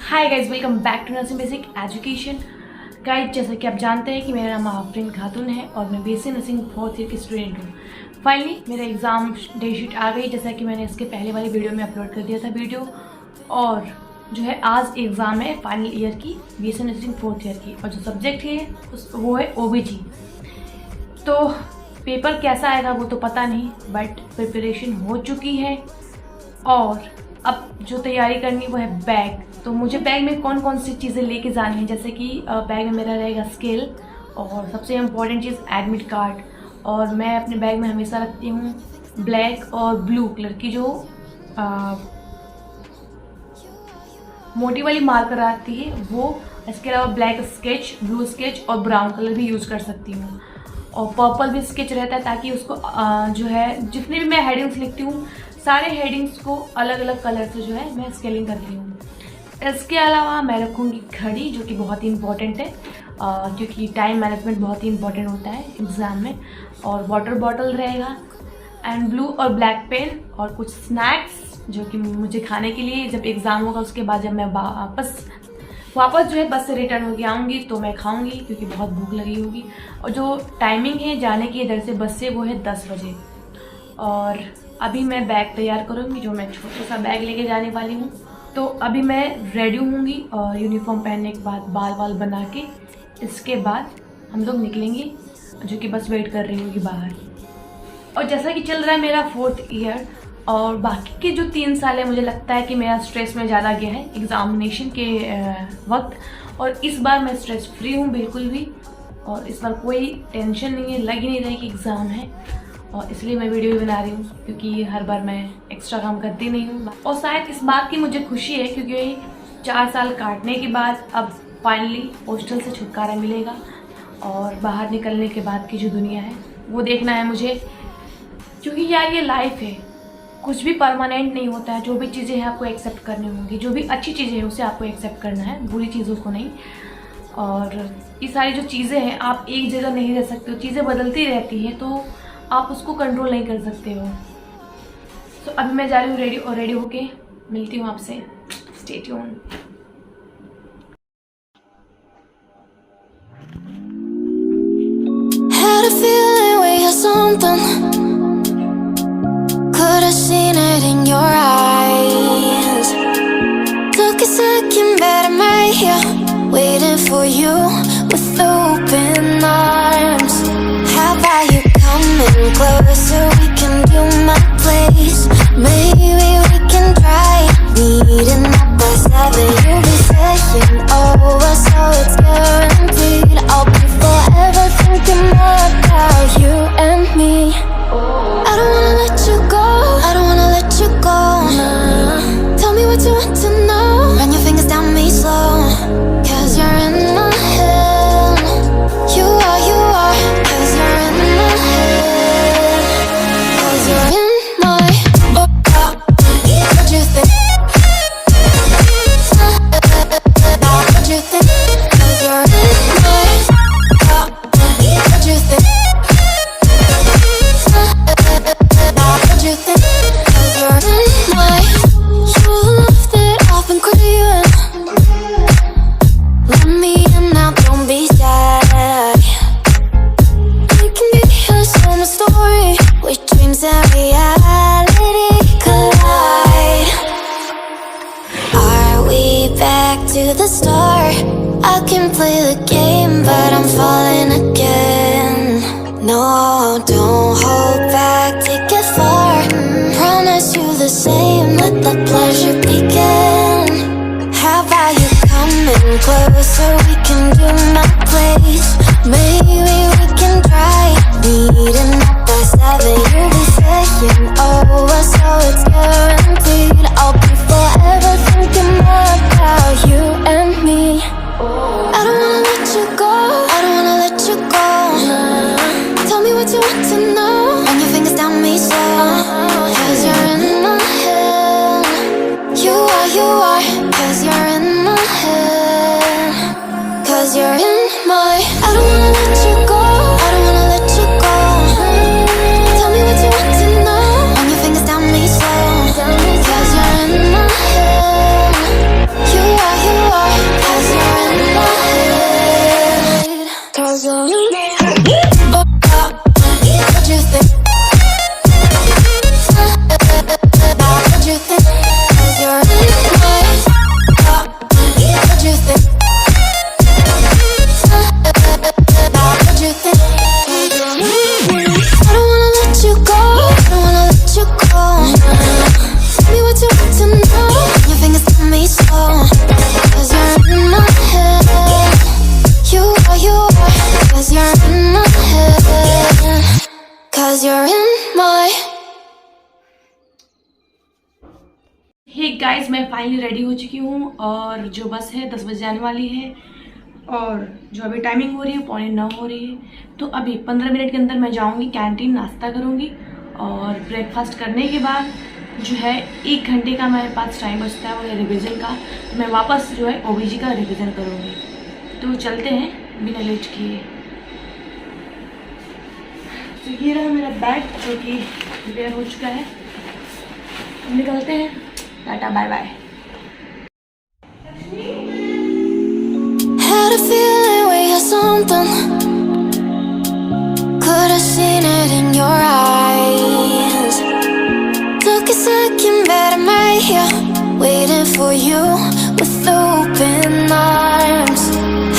Hi guys, welcome back to nursing basic education. Guys, जैसा कि आप जानते हैं कि मेरा नाम आफरीन खातून है और मैं बीएससी नर्सिंग 4th ईयर की स्टूडेंट हूँ। फाइनली मेरा एग्ज़ाम डेट शीट आ गई, जैसा कि मैंने इसके पहले वाली वीडियो में अपलोड कर दिया था वीडियो। और जो है आज एग्ज़ाम है फाइनल ईयर की बीएससी नर्सिंग 4th ईयर की, और जो सब्जेक्ट है वो है ओबीजी। तो पेपर कैसा आएगा वो तो पता नहीं, बट प्रिपरेशन हो चुकी है और अब जो तैयारी करनी वो है बैग। तो मुझे बैग में कौन कौन सी चीज़ें लेके जानी है, जैसे कि बैग में मेरा रहेगा स्केल और सबसे इम्पॉर्टेंट चीज़ एडमिट कार्ड। और मैं अपने बैग में हमेशा रखती हूँ ब्लैक और ब्लू कलर की जो मोटी वाली मार्कर आती है वो। इसके अलावा ब्लैक स्केच, ब्लू स्केच और ब्राउन कलर भी यूज़ कर सकती हूँ। और पर्पल भी स्केच रहता है ताकि उसको जो है जितने भी मैं हेडिंग्स लिखती हूँ सारे हेडिंग्स को अलग अलग कलर से जो है मैं स्केलिंग करती हूँ। इसके अलावा मैं रखूँगी घड़ी, जो कि बहुत ही इम्पॉर्टेंट है क्योंकि टाइम मैनेजमेंट बहुत ही इम्पॉर्टेंट होता है एग्ज़ाम में। और वाटर बॉटल रहेगा एंड ब्लू और ब्लैक पेन और कुछ स्नैक्स जो कि मुझे खाने के लिए जब एग्ज़ाम होगा उसके बाद जब मैं वापस जो है बस से रिटर्न होकर आऊँगी तो मैं खाऊँगी क्योंकि बहुत भूख लगी होगी। और जो टाइमिंग है जाने की इधर से बस से वो है 10 बजे। और अभी मैं बैग तैयार करूँगी, जो मैं छोटा सा बैग लेके जाने वाली हूँ। तो अभी मैं रेडी होंगी और यूनिफॉर्म पहनने के बाद बाल बना के इसके बाद हम लोग निकलेंगे, जो कि बस वेट कर रही होगी बाहर। और जैसा कि चल रहा है मेरा 4th ईयर और बाकी के जो 3 साल है, मुझे लगता है कि मेरा स्ट्रेस में ज़्यादा गया है एग्ज़ामिनेशन के वक्त। और इस बार मैं स्ट्रेस फ्री हूँ बिल्कुल भी, और इस बार कोई टेंशन नहीं है, लग ही नहीं रहा है कि एग्ज़ाम है। और इसलिए मैं वीडियो भी बना रही हूँ क्योंकि हर बार मैं एक्स्ट्रा काम करती नहीं हूँ। और शायद इस बात की मुझे खुशी है क्योंकि 4 साल काटने के बाद अब फाइनली हॉस्टल से छुटकारा मिलेगा और बाहर निकलने के बाद की जो दुनिया है वो देखना है मुझे। क्योंकि यार ये लाइफ है, कुछ भी परमानेंट नहीं होता है। जो भी चीज़ें हैं आपको एक्सेप्ट करनी होंगी, जो भी अच्छी चीज़ें हैं उसे आपको एक्सेप्ट करना है, बुरी चीज़ों को नहीं। और ये सारी जो चीज़ें हैं आप एक जगह नहीं रह सकते हो, चीज़ें बदलती रहती हैं तो आप उसको कंट्रोल नहीं कर सकते हो। तो अभी मैं जा रही हूँ रेडी, और रेडी होके मिलती हूँ आपसे। Stay tune. Had a feeling we had something. Could have seen it in your eyes. Took a second, but I'm right here, waiting for you with open arms. How about you coming closer? We can do my place. Maybe we can try meeting up by 7. You'll be saying over, so it's guaranteed. I'll be forever thinking more about you and me. I don't wanna let you go, I don't wanna let you go. Nah. Tell me what you want to know. Run your fingers down me slow, 'cause you're in my head. You are, 'cause you're in my head. 'Cause you're in my what you think? What you think? 'Cause you're in my what you think? What you think? 'Cause you're in my you love that I've been craving. Let me in now, don't be shy. We can be a summer story where dreams and reality collide. Are we back to the start? I can play the game, but I'm falling again. No, don't hold back, take it far. Promise you the same, let the pleasure begin. How about you coming closer? We can do my place. Maybe we can try meeting up by 7. You'll be saying over, so it's guaranteed. I'll be forever thinking more about you and me. I don't wanna let you go, I don't wanna let you go. Tell me what you want to know. Run your fingers down me slow, 'cause you're in my head. You are, 'cause you're in my head. 'Cause you're in my I don't wanna let you go, I don't wanna let you go. Tell me what you want to know. Run your fingers down me slow, 'cause you're in my head. You are, you're in my head. 'Cause you're in my. Hey guys, मैं finally ready हो चुकी हूँ और जो बस है 10 बजे आने वाली है और जो अभी टाइमिंग हो रही है 8:45 हो रही है। तो अभी 15 मिनट के अंदर मैं जाऊँगी कैंटीन, नाश्ता करूँगी और ब्रेकफास्ट करने के बाद जो है 1 घंटे का मेरे पास टाइम बचता है वो है रिविज़न का। तो मैं वापस जो है ओबीजी का रिविज़न करूँगी। तो चलते हैं बिना लेट किए। तो ये रहा मेरा बैग जो कि प्रिपेयर हो चुका है। निकलते हैं, tata bye bye. Had a feeling we had something. Could have seen it in your eyes. Took a second, but I'm right here, waiting for you with open arms.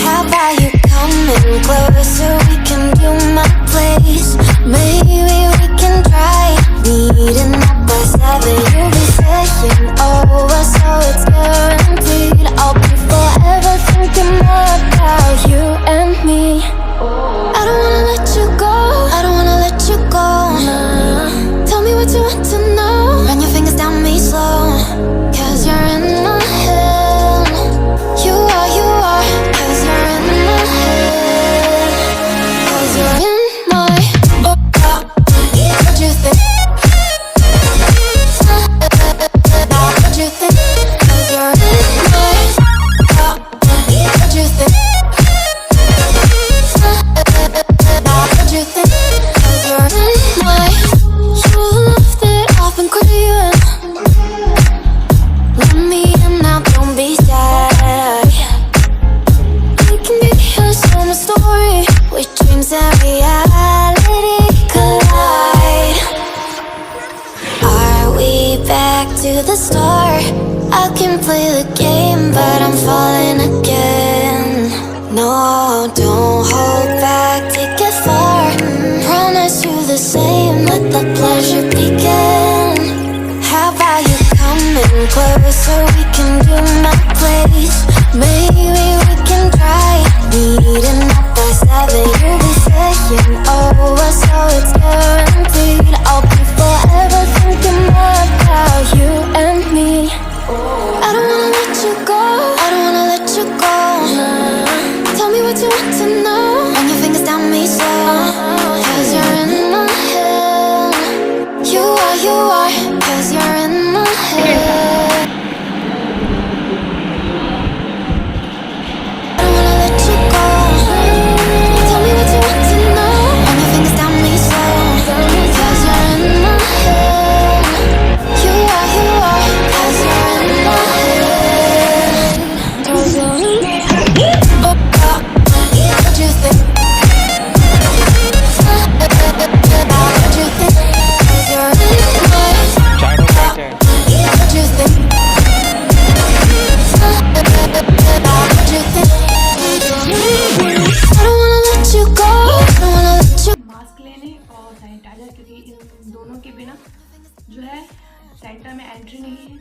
How about you coming closer? We can do my place. Maybe we can try meeting up by 7. You'll be saying over, so it's guaranteed. I'll be forever thinking more about you and me. I don't wanna let you go. I don't wanna let you go. Tell me what you want to know. Run your fingers down me slow. 'Cause you're in my head. You are, you are. 'Cause you're in my head. 'Cause you're in my. What you think? What you think? 'Cause you're in my. What you think? What you think? 'Cause you're in my. You love that I've been craving. Let me in now, don't be shy. We can be a summer story with dreams and reality collide. Are we back to the start? I can play the game, but I'm falling again. No, don't hold back, take it far. Promise you the same, let the pleasure begin. How about you coming closer? We can do my place. Maybe we can try meeting up by 7. You'll be saying over, so it's guaranteed. I'll be forever thinking more about you and me. I don't wanna let you go. I don't wanna let you go. Tell me what you want to know. Run your fingers down me slow. 'Cause you're in my head. You are, you are. 'Cause you're in my head. I don't wanna let you go. Tell me what you want to know. Run your fingers down me slow. 'Cause you're in my head. You are, you are. 'Cause you're in my head. 'Cause you're in my head. What you think? What you think? 'Cause you're in my head. What you think? What you think? I don't wanna let you go. I don't wanna let you. Mask लेने और sanitiser, क्योंकि इन दोनों के बिना जो है centre में entry नहीं है।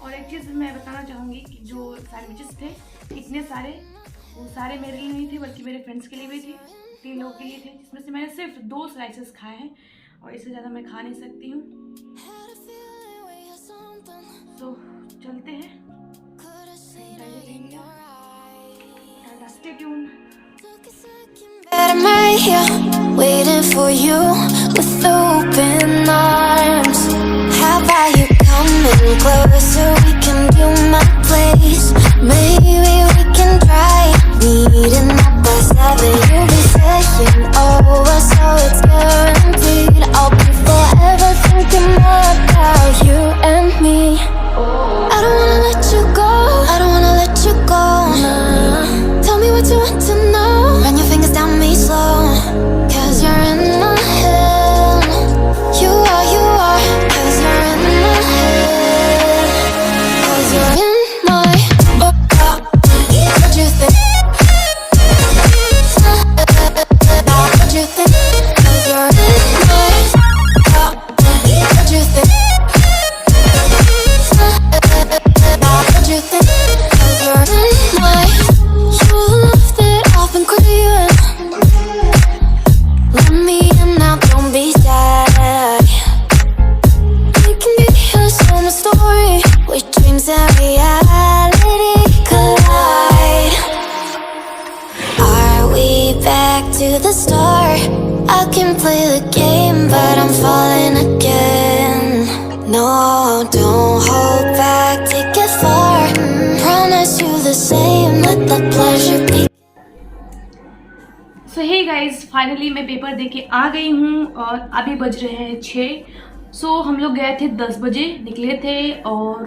और एक चीज़ मैं बताना चाहूँगी कि जो सैंडविचेस थे इतने सारे, वो सारे मेरे लिए नहीं थे बल्कि मेरे फ्रेंड्स के लिए भी थे। 3 लोगों के लिए थे, जिसमें से मैंने सिर्फ 2 स्लाइसेस खाए हैं और इससे ज़्यादा मैं खा नहीं सकती हूँ। तो चलते हैं, सैनिटाइजर ले लिया। Stay tuned. But I'm right here, waiting for you with open arms. How about you coming closer? We can do my place. Maybe we can try meeting up by 7. You'll be saying over, so it's guaranteed. I'll be forever thinking more about you and me. I don't wanna let you go. I don't wanna let you go. Tell me what you want to know. Run your fingers down me slow. 'Cause you're in my head. You are, you are. 'Cause you're in my head. So hey guys, finally मैं paper दे के आ गई हूँ और अभी बज रहे हैं 6। सो हम लोग गए थे 10 बजे निकले थे और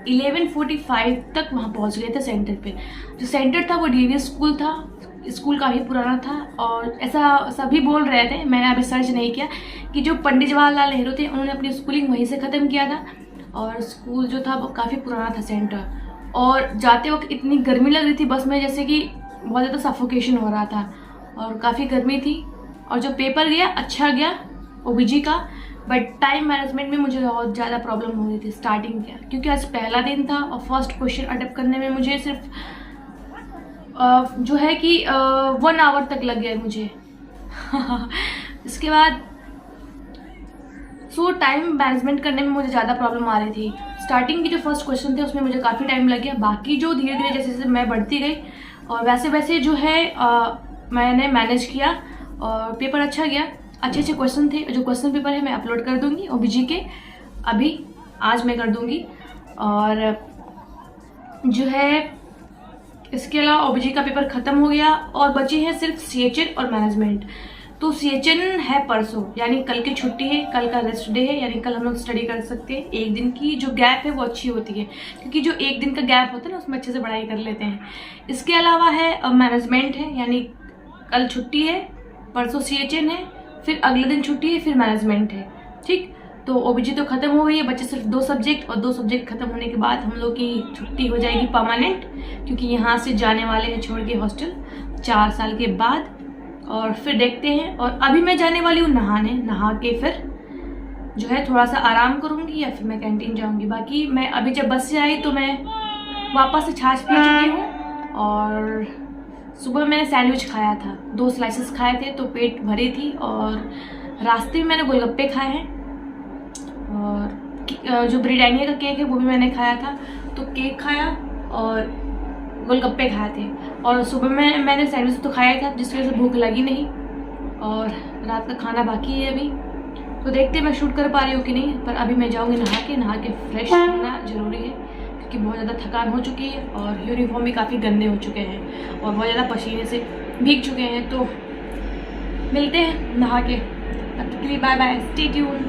11:45 तक वहाँ पहुँच गए थे सेंटर पे। जो सेंटर था वो डीवीएस स्कूल था। स्कूल काफ़ी पुराना था और ऐसा सभी बोल रहे थे, मैंने अभी सर्च नहीं किया, कि जो पंडित जवाहरलाल नेहरू थे उन्होंने अपनी स्कूलिंग वहीं से ख़त्म किया था और स्कूल जो था वो काफ़ी पुराना था सेंटर। और जाते वक्त इतनी गर्मी लग रही थी बस में, जैसे कि बहुत ज़्यादा सफोकेशन हो रहा था और काफ़ी गर्मी थी। और जो पेपर गया अच्छा गया ओबीजी का, बट टाइम मैनेजमेंट में मुझे बहुत ज़्यादा प्रॉब्लम हो रही थी स्टार्टिंग का, क्योंकि आज पहला दिन था और फर्स्ट क्वेश्चन अटेम्प्ट करने में मुझे सिर्फ जो है कि 1 आवर तक लग गया मुझे। इसके बाद टाइम मैनेजमेंट करने में मुझे ज़्यादा प्रॉब्लम आ रही थी। स्टार्टिंग की जो फर्स्ट क्वेश्चन थे उसमें मुझे काफ़ी टाइम लग गया, बाकी जो धीरे धीरे जैसे जैसे मैं बढ़ती गई और वैसे वैसे जो है मैंने मैनेज किया और पेपर अच्छा गया। अच्छे अच्छे क्वेश्चन थे। जो क्वेश्चन पेपर है मैं अपलोड कर दूंगी ओबीजी के, अभी आज मैं कर दूंगी। और जो है इसके अलावा ओबीजी का पेपर ख़त्म हो गया और बचे हैं सिर्फ सीएचएन और मैनेजमेंट। तो सीएचएन है परसों, यानी कल की छुट्टी है, कल का रेस्ट डे है, यानी कल हम लोग स्टडी कर सकते हैं। एक दिन की जो गैप है वो अच्छी होती है, क्योंकि जो एक दिन का गैप होता है ना उसमें अच्छे से पढ़ाई कर लेते हैं। इसके अलावा है मैनेजमेंट है, यानी कल छुट्टी है, परसों सीएचएन है, फिर अगले दिन छुट्टी है, फिर मैनेजमेंट है। ठीक, तो ओबीजी तो ख़त्म हो गई है, बच्चे सिर्फ 2 सब्जेक्ट और 2 सब्जेक्ट ख़त्म होने के बाद हम लोग की छुट्टी हो जाएगी परमानेंट, क्योंकि यहाँ से जाने वाले हैं छोड़ के हॉस्टल 4 साल के बाद। और फिर देखते हैं। और अभी मैं जाने वाली हूँ नहाने, नहा के फिर जो है थोड़ा सा आराम करूँगी या फिर मैं कैंटीन जाऊँगी। बाकी मैं अभी जब बस से आई तो मैं वापस से छाछ पी चुकी हूँ और सुबह मैंने सैंडविच खाया था, 2 स्लाइसेस खाए थे तो पेट भरी थी। और रास्ते में मैंने गोलगप्पे खाए हैं और जो ब्रिटानिया का केक है वो भी मैंने खाया था। तो केक खाया और गोलगप्पे खाए थे और सुबह में मैंने सैंडविच तो खाया था, जिसकी वजह से भूख लगी नहीं। और रात का खाना बाकी है अभी, तो देखते हैं मैं शूट कर पा रही हूँ कि नहीं। पर अभी मैं जाऊँगी नहा के फ्रेश होना ज़रूरी है, क्योंकि बहुत ज़्यादा थकान हो चुकी है और यूनिफॉर्म भी काफ़ी गंदे हो चुके हैं और बहुत ज़्यादा पसीने से भीग चुके हैं। तो मिलते हैं नहा के, तब तक के लिए बाय बाय, स्टे ट्यून।